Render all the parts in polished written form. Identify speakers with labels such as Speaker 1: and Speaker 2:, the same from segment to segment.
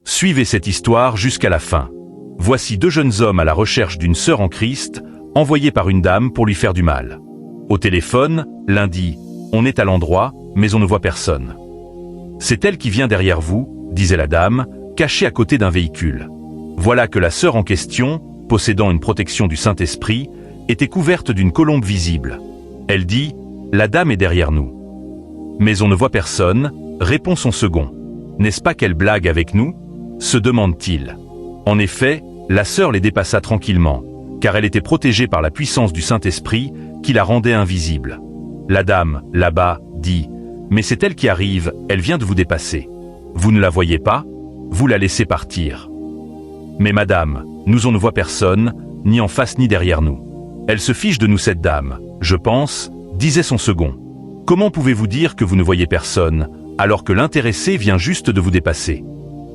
Speaker 1: Suivez cette histoire jusqu'à la fin. Voici deux jeunes hommes à la recherche d'une sœur en Christ, envoyée par une dame pour lui faire du mal. Au téléphone, l'un dit « On est à l'endroit, mais on ne voit personne. » « C'est elle qui vient derrière vous, disait la dame, cachée à côté d'un véhicule. Voilà que la sœur en question, possédant une protection du Saint-Esprit, était couverte d'une colombe visible. Elle dit « La dame est derrière nous. » « Mais on ne voit personne, répond son second. N'est-ce pas qu'elle blague avec nous ? Se demande-t-il. En effet, la sœur les dépassa tranquillement, car elle était protégée par la puissance du Saint-Esprit qui la rendait invisible. La dame, là-bas, dit « Mais c'est elle qui arrive, elle vient de vous dépasser. Vous ne la voyez pas ? Vous la laissez partir. » « Mais madame, nous on ne voit personne, ni en face ni derrière nous. Elle se fiche de nous cette dame, je pense, disait son second. Comment pouvez-vous dire que vous ne voyez personne, alors que l'intéressé vient juste de vous dépasser ?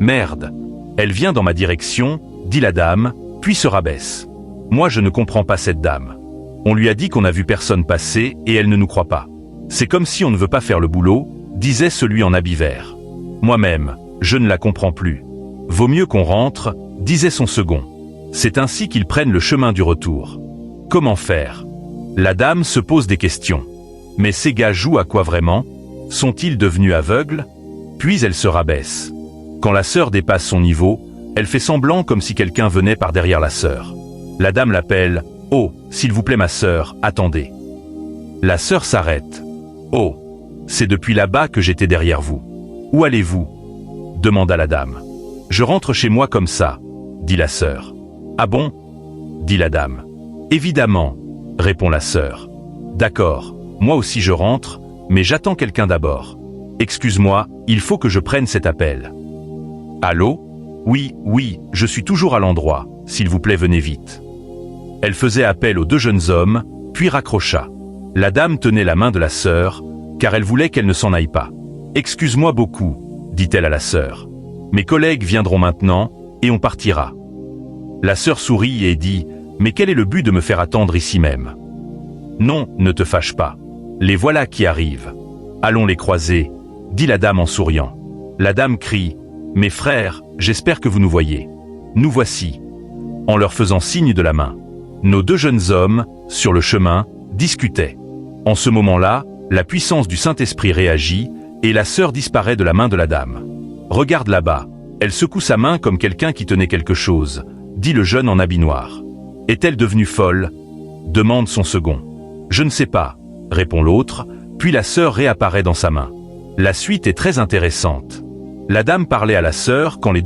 Speaker 1: Merde, elle vient dans ma direction, dit la dame, puis se rabaisse. Moi je ne comprends pas cette dame. On lui a dit qu'on n'a vu personne passer et elle ne nous croit pas. C'est comme si on ne veut pas faire le boulot, disait celui en habit vert. Moi-même, je ne la comprends plus. Vaut mieux qu'on rentre, disait son second. C'est ainsi qu'ils prennent le chemin du retour. Comment faire ? La dame se pose des questions. Mais ces gars jouent à quoi vraiment ? Sont-ils devenus aveugles ? Puis elle se rabaisse. Quand la sœur dépasse son niveau, elle fait semblant comme si quelqu'un venait par derrière la sœur. La dame l'appelle « Oh, s'il vous plaît ma sœur, attendez. » La sœur s'arrête. « Oh, c'est depuis là-bas que j'étais derrière vous. Où allez-vous ? » demanda la dame. « Je rentre chez moi comme ça, » dit la sœur. « Ah bon ? » dit la dame. « Évidemment, » répond la sœur. « D'accord, moi aussi je rentre, mais j'attends quelqu'un d'abord. Excuse-moi, il faut que je prenne cet appel. » « Allô ? Oui, je suis toujours à l'endroit, s'il vous plaît venez vite. » Elle faisait appel aux deux jeunes hommes, puis raccrocha. La dame tenait la main de la sœur, car elle voulait qu'elle ne s'en aille pas. « Excuse-moi beaucoup, dit-elle à la sœur. Mes collègues viendront maintenant, et on partira. » La sœur sourit et dit « Mais quel est le but de me faire attendre ici même ? » « Non, ne te fâche pas. Les voilà qui arrivent. Allons les croiser, dit la dame en souriant. La dame crie « Mes frères, j'espère que vous nous voyez. Nous voici. » En leur faisant signe de la main. Nos deux jeunes hommes, sur le chemin, discutaient. En ce moment-là, la puissance du Saint-Esprit réagit, et la sœur disparaît de la main de la dame. « Regarde là-bas. » Elle secoue sa main comme quelqu'un qui tenait quelque chose, dit le jeune en habit noir. « Est-elle devenue folle ? » demande son second. « Je ne sais pas, » répond l'autre, puis la sœur réapparaît dans sa main. La suite est très intéressante. La dame parlait à la sœur quand les